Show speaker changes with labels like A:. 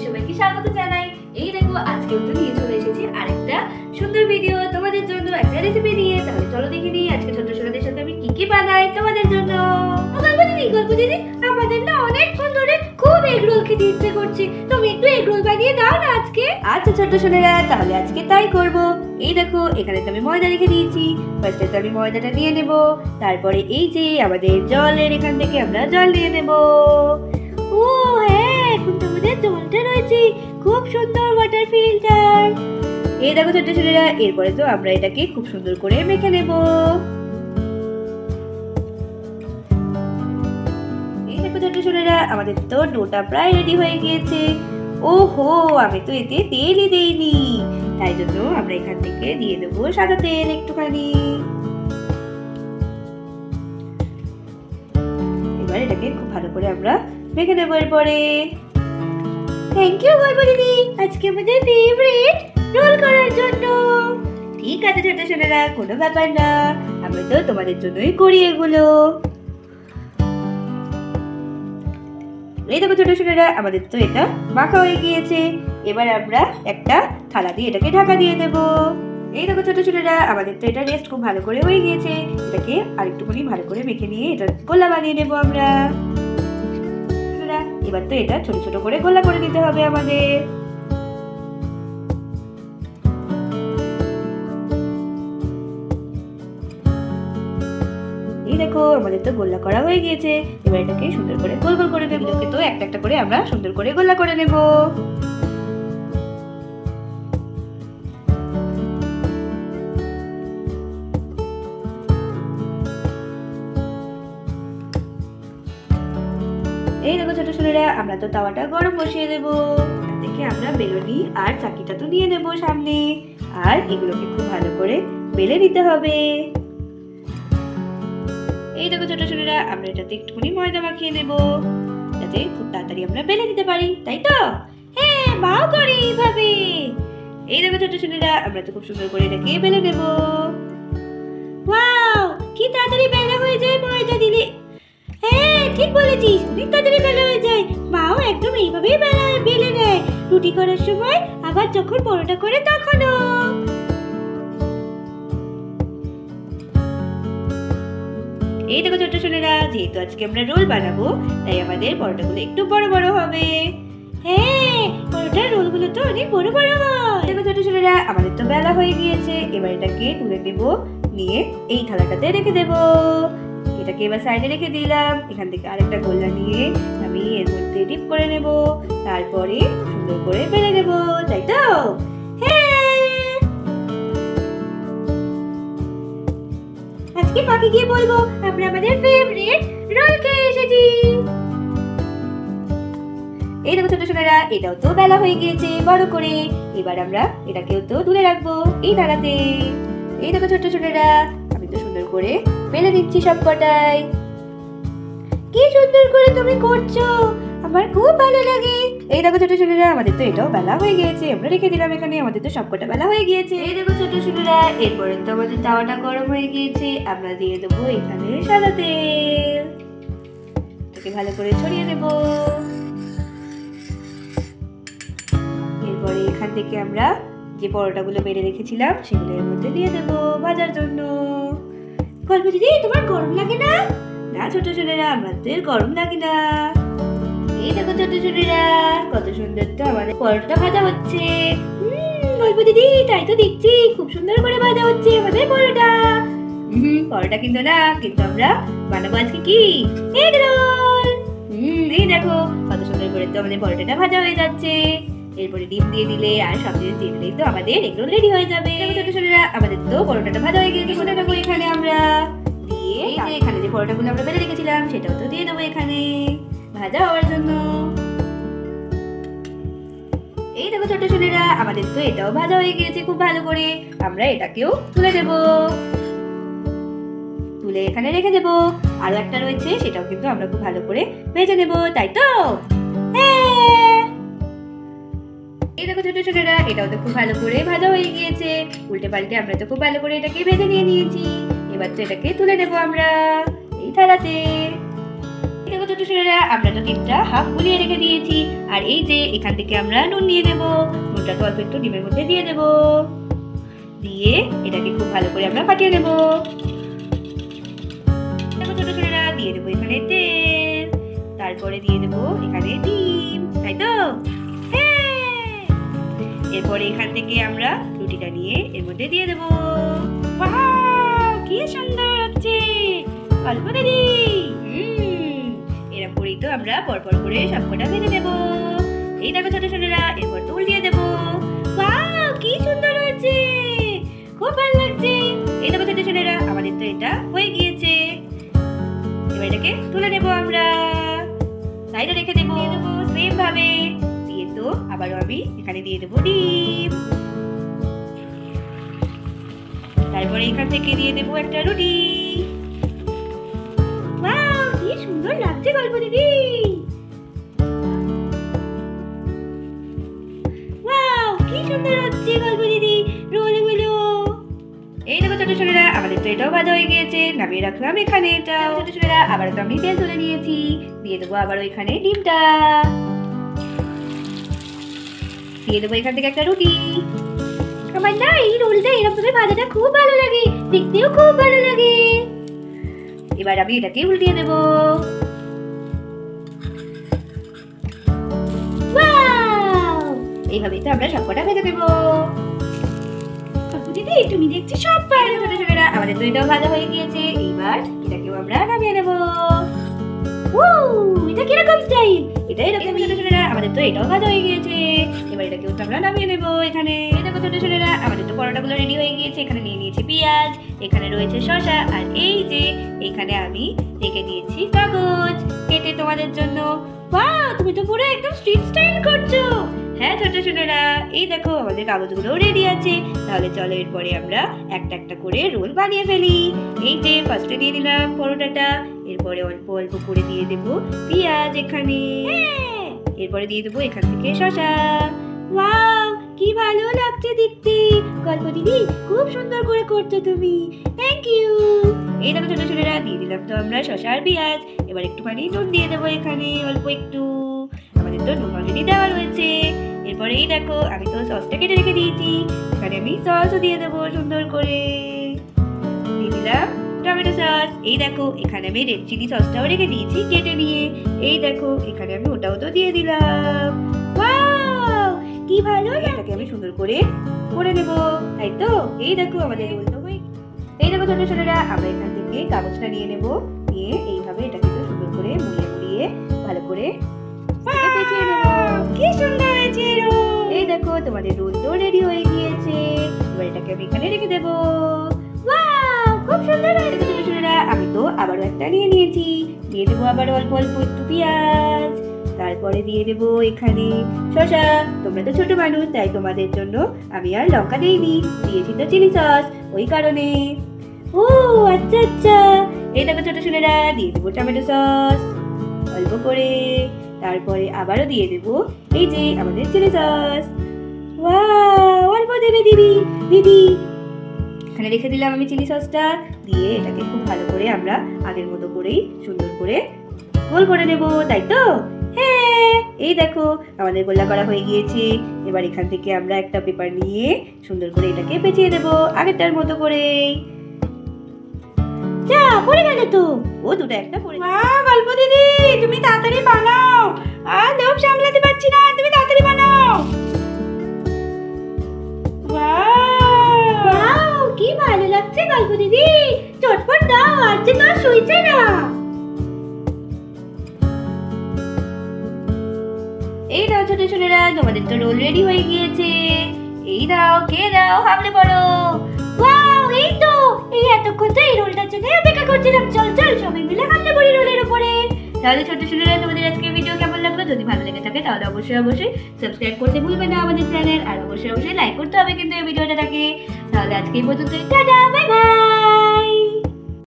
A: সবাইকে স্বাগত জানাই। এই দেখো আজকেও তো নিয়ে চলে এসেছি আরেকটা সুন্দর ভিডিও তোমাদের জন্য, একটা রেসিপি নিয়ে। তাহলে চলো দেখে নিই আজকে ছোট ছোটদের সাথে আমি কি বানাই তোমাদের জন্য। গল্প দিদি, আমাদের না অনেকক্ষণ ধরে খুব এগ রোল খেতে ইচ্ছে করছে, তুমি একটু এগ রোল বানিয়ে দাও না আজকে। আচ্ছা ছোট ছোটরা, তাহলে আজকে তাই করব। এই দেখো এখানে তো আমি ময়দা রেখে দিয়েছি। ফার্স্টে তো আমি ময়দাটা নিয়ে নেব, তারপরে এই যে আমাদের জলের এখান থেকে আমরা জল নিয়ে নেব। ও হ্যাঁ, এখন তো আমাদের জলটা রয়েছে, খুব সুন্দর ওয়াটার ফিল্টার। এই দেখো ছোট ছোটরা, এরপরে তো আমরা এটাকে খুব সুন্দর করে মেখে নেব। এই দেখো ছোট ছোটরা, আমাদের তো ডোটা প্রায় রেডি হয়ে গিয়েছে। ওহো, আমি তো এতে তেলই দেইনি, তাই জন্য আমরা এখান থেকে দিয়ে দেবো সাদা তেল একটুখানি। এবার এটাকে খুব ভালো করে আমরা মেখে নেবো। এরপরে থ্যাংক ইউ গল্প দিদি, আজকে আমাদের ফেভারিট রোল করার জন্য। ঠিক আছে ছোট ছোটরা, কোনো ব্যাপার না, আমরা তো তোমাদের জন্যই করি এগুলো। এই দেখো ছোট ছোটরা, আমাদের তো এটা মাখা হয়ে গিয়েছে। এবার আমরা একটা থালা দিয়ে এটাকে ঢাকা দিয়ে দেব। এই দেখো ছোট ছোটরা, আমাদের তো এটা রেস্ট খুব ভালো করে হয়ে গিয়েছে। এটাকে আরেকটুখানি ভালো করে মেখে নিয়ে এটা গোলা বানিয়ে নেব আমরা। এবার তো এটা ছোট ছোট করে গোলা করে নিতে হবে আমাদের। এই দেখো আমাদের তো গোলা করা হয়ে গিয়েছে। এবার এটাকে সুন্দর করে গোল গোল করে দেবো। তো একটা একটা করে আমরা সুন্দর করে গোলা করে নেব। এই দেখো ছোট ছোটরা, আমরা তো তাওয়াটা গরম বসিয়ে দেবো। দেখে আমরা বেলুনি আর চাকিটা তো নিয়ে নেব সামনে, আর এগুলোকে খুব ভালো করে বেলে নিতে হবে। এই দেখো ছোট ছোটরা, আমরা এটাতে একটুখানি ময়দা মাখিয়ে নেব, যাতে খুব তাড়াতাড়ি আমরা বেলে নিতে পারি, তাই তো? হ্যাঁ, মাও করে এইভাবে। এই দেখো ছোট ছোটরা, আমরা তো খুব সুন্দর করে এটাকে বেলে নেব। ওয়াও, কি তাড়াতাড়ি বেলা হয়ে যায় ময়দা দিলে। হ্যাঁ ঠিক বলেছিস, অনেক তাড়াতাড়ি বেলা হয়ে যায়। মাও একদম এইভাবেই বেলে নেয়, রুটি করার সময়, আবার যখন পরোটা করে তখনও। এই দেখো ছোট ছোটরা, যেহেতু আজকে আমরা রোল বানাবো, তাই আমাদের পরোটাগুলো একটু বড় বড় হবে। হ্যাঁ, পরোটার রোলগুলো তো অনেক বড় বড় হয়। দেখো ছোট ছোটরা, আমাদের তো বেলা হয়ে গিয়েছে। এবার এটাকে তুলে নেব, নিয়ে এই থালাটাতে রেখে দেব। এটাকে এবার সাইডে রেখে দিলাম। এখান থেকে আরেকটা গোলা নিয়ে আমি এর মধ্যে ডিপ করে নেব, তারপরে সুন্দর করে বেলে নেব, তাই তো? হ্যাঁ, আজকে মাকে গিয়ে বলবো আমরা আমাদের ফেভারিট রোল খেয়ে এসেছি। এই দেখো ছোট ছোটরা, এটাও তো বেলা হয়ে গিয়েছে বড় করে। এবার আমরা এটাকেও তো তুলে রাখবো এই থালাতে। এই দেখো ছোট ছোটরা, আমি তো সুন্দর করে বেলে দিচ্ছি সব কটাই। কি সুন্দর করে তুমি করছো, আমার খুব ভালো লাগে। এই দেখো ছোট ছোটরা, আমাদের তো এটাও বেলা হয়ে গিয়েছে, আমরা রেখে দিলাম এখানে। আমাদের তো সবকটা বেলা হয়ে গিয়েছে। এই দেখো ছোট ছোটরা, এরপরে তো আমাদের তাওয়াটা গরম হয়ে গিয়েছে। আমরা দিয়ে দেবো এখানে সাদা তেল, এটাকে ভালো করে ছড়িয়ে নেব। এরপরে এখান থেকে আমরা যে পরোটাগুলো বেড়ে রেখেছিলাম সেগুলো এর মধ্যে দিয়ে দেবো ভাজার জন্য। গল্প দিদি, তোমার গরম লাগে না? না ছোট ছোটরা, আমাদের গরম লাগে না। এই দেখো ছোট ছোটরা, কত সুন্দর তো আমাদের পরোটা ভাজা হচ্ছে। গল্প দিদি, তাই তো দেখছি, খুব সুন্দর করে ভাজা হচ্ছে আমাদের পরোটা। পরোটা কিন্তু না, কিন্তু আমরা বানাবো আজকে কি এগ রোল। এই দেখো কত সুন্দর করে তো আমাদের পরোটাটা ভাজা হয়ে যাচ্ছে। এরপরে ডিম দিয়ে দিলে আর সব জিনিস দিয়ে দিলেই তো আমাদের এগ রোল রেডি হয়ে যাবে। ছোট ছোটরা, আমাদের তো পরোটাটা ভাজা হয়ে গেছে। কোথায় দেবো এখানে আমরা দিয়ে, এখানে যে পরোটাগুলো আমরা বেলে রেখেছিলাম সেটাও তো দিয়ে দেবো এখানে ভাজা হওয়ার জন্য। এই দেখো ছোট ছোটরা, আমাদের তো এটাও ভাজা হয়ে গিয়েছে খুব ভালো করে। আমরা এটাকেও তুলে দেব, তুলে এখানে রেখে দেব। আরো একটা রয়েছে, সেটাও কিন্তু আমরা খুব ভালো করে ভেজে নেব, তাই তো? হ্যাঁ, এই দেখো ছোট ছোটরা, এটাও তো খুব ভালো করে ভাজা হয়ে গিয়েছে। উল্টে পাল্টে আমরা তো খুব ভালো করে এটাকে ভেজে নিয়ে নিয়েছি। এবার তো এটাকে তুলে নেব আমরা এই থালাতে। দেখো ছোট ছেলেরা আমরা তো ডিমটা হাফ গুলিয়ে রেখে দিয়েছি, আর এই যে এখান থেকে আমরা নুন নিয়ে নেব। নুনটা তো অল্প একটু ডিমের মধ্যে দিয়ে দেব, দিয়ে এটাকে খুব ভালো করে আমরা ফাটিয়ে নেব। দেখো ছোট ছেলেরা, দিয়ে দেবো এখানে তেল, তারপরে দিয়ে দেবো এখানে ডিম, তাই তো? এরপরে এখান থেকে আমরা রুটিটা নিয়ে এর মধ্যে দিয়ে দেবো। ওয়াও, কি সুন্দর লাগছে অল্প দিদি। এরকম করেই তো আমরা পরপর করে সবকটা ভেজে নেব। এই দেখো ছোট ছোটরা, এরপর তো উল্টিয়ে দেবো। ওয়াও, কি সুন্দর হয়েছে, খুব ভালো লাগছে। এই দেখো ছোট ছোটরা, আমাদের তো এটা হয়ে গিয়েছে। এবার এটাকে তুলে নেব আমরা, সাইডে রেখে দেবো সেম ভাবে। দিয়ে তো আবারও আমি এখানে দিয়ে দেবো ডিম, তারপরে এখান থেকে দিয়ে দেবো একটা রুটি। ওয়াও, কি সুন্দর লাগছে গল্প দিদি। ওয়াও, কি সুন্দর হচ্ছে গল্প দিদি রোলগুলো। এই দেখো ছোট ছোটরা, আমাদের তো এটাও ভাজা হয়ে গিয়েছে, নামিয়ে রাখলাম এখানে। এটা ছোট ছোটরা, আবারও তো আমি তেল তুলে নিয়েছি, দিয়ে দেবো আবারও এখানে ডিমটা, দিয়ে দেবো এখান থেকে একটা রুটি। আমার না এই রোলটা এরকম ভাবে ভাজাটা খুব ভালো লাগে, দেখতেও খুব ভালো লাগে। এবার আমি এটাকে উল্টিয়ে দেব। ওয়াও, এইভাবেই তো আমরা সবকটা ভেজে দেব। দিদি, তুমি দেখছি সব পারো। ছোট ছোটরা, আমাদের তো এটাও ভাজা হয়ে গিয়েছে, এইবার এটাকেও আমরা নামিয়ে নেব। এটা কিরকম স্টাইল? এটা এরকম। ছোট ছোটরা, আমাদের তো এটাও ভাজা হয়ে গিয়েছে, এবার এটাকেও আমরা নামিয়ে নেব। এখানে দেখো ছোট ছোটরা, আমাদের তো পরোটাগুলো রেডি হয়ে গিয়েছে। এখানে নিয়ে নিয়েছি পেঁয়াজ, এখানে রয়েছে শসা, আর এই যে এখানে আমি রেখে দিয়েছি কাগজ কেটে তোমাদের জন্য। বাহ, তুমি তো পুরো একদম স্ট্রিট স্টাইল করছো। হ্যাঁ ছোট ছোটরা, এই দেখো আমাদের কাগজগুলো রেডি আছে। তাহলে চলো এরপরে আমরা একটা একটা করে রোল বানিয়ে ফেলি। এই যে ফার্স্টে দিয়ে দিলাম পরোটাটা, এরপরে অল্প অল্প করে দিয়ে দেবো পেঁয়াজ এখানে, এরপরে দিয়ে দেবো এখান থেকে শসা। ওয়াও, কি ভালো লাগছে দেখতে। গল্প দিদি, খুব সুন্দর করে করছো তুমি, থ্যাংক ইউ। এই দেখো ছোট ছোটরা, দিয়ে দিলাম তো আমরা শসা আর পেঁয়াজ। এবার একটুখানি নুন দিয়ে দেবো এখানে, অল্প একটু, আমাদের তো নুন অলরেডি দেওয়া রয়েছে। এরপরে এই দেখো আমি তো সসটা কেটে রেখে দিয়েছি, এখানে আমি সসও দিয়ে দেবো সুন্দর করে। দিয়ে দিলাম টমেটো সস। এই দেখো এখানে আমি রেড চিলি সসটাও রেখে দিয়েছি কেটে নিয়ে। এই দেখো এখানে আমি ওটাও তো দিয়ে দিলাম। ওয়াও, কি ভালো। এটাকে আমি সুন্দর করে করে নেব, তাই তো? এই দেখো আমাদের রোল তো হয়ে। এই দেখো ছোট ছোটরা, আমরা এখান থেকে কাগজটা নিয়ে নেব, নিয়ে এইভাবে এটাকে তো সুন্দর করে মুড়িয়ে মুড়িয়ে ভালো করে পেঁচিয়ে নেব। কি সুন্দর হয়েছে রোল। এই দেখো তোমাদের রোল তো রেডি হয়ে গিয়েছে, এবার এটাকে আমি এখানে রেখে দেবো। ওয়াও, খুব সুন্দর হয়েছে ছোট ছোটরা। আমি তো আবারও একটা নিয়ে নিয়েছি, দিয়ে দেবো আবার অল্প অল্প একটু পেঁয়াজ, তারপরে দিয়ে দেবো এখানে শসা। তোমরা তো ছোট মানুষ, তাই তোমাদের জন্য আমি আর লঙ্কা দিইনি, দিয়েছি তো চিলি সস, ওই কারণে। ও আচ্ছা আচ্ছা। এই দেখো ছোট ছোটরা, দিয়ে দেবো টমেটো সস অল্প করে, তারপরে আবারও দিয়ে দেবো এই যে আমাদের চিলি সস। ওয়াও, অল্প দেবে দিদি দিদি। এখানে রেখে দিলাম আমি চিলি সসটা, দিয়ে এটাকে খুব ভালো করে আমরা আগের মতো করেই সুন্দর করে গোল করে নেব, তাই তো? হ্যাঁ, এই দেখো আমাদের গোল্লা করা হয়ে গিয়েছে। এবার এখান থেকে আমরা একটা পেপার নিয়ে সুন্দর করে এটাকে পেঁচিয়ে দেবো আগেরটার মতো করে। যা, পড়ে গেল তো। ও দুটো একটা পড়ে। বাহ, গল্প দিদি, তুমি তাড়াতাড়ি বানাও, আর লোভ সামলাতে পারছি না, তুমি তাড়াতাড়ি বানাও। ওয়াও, কি ভালো লাগছে গল্প দিদি, চটপট দাও, আর যে তো সইছে না। এই দাও ছোট ছোটরা, তোমাদের তো রোল রেডি হয়ে গিয়েছে। এই দাও, খেয়ে দাও, হামলে পড়ো। ওয়াও, এই তো, এই এতক্ষণ তো এই রোলটার জন্য অপেক্ষা করছিলাম। চল চল সবাই মিলে হামলে পড়ি রোলের উপরে। তাহলে ছোট ছোটরা, তোমাদের আজকের ভিডিও কেমন লাগলো? যদি ভালো লেগে থাকে তাহলে অবশ্যই অবশ্যই সাবস্ক্রাইব করতে ভুলবে না আমাদের চ্যানেল, আর অবশ্যই অবশ্যই লাইক করতে হবে কিন্তু এই ভিডিওটাকে। তাহলে আজকে এই পর্যন্তই, টাটা, বাই বাই।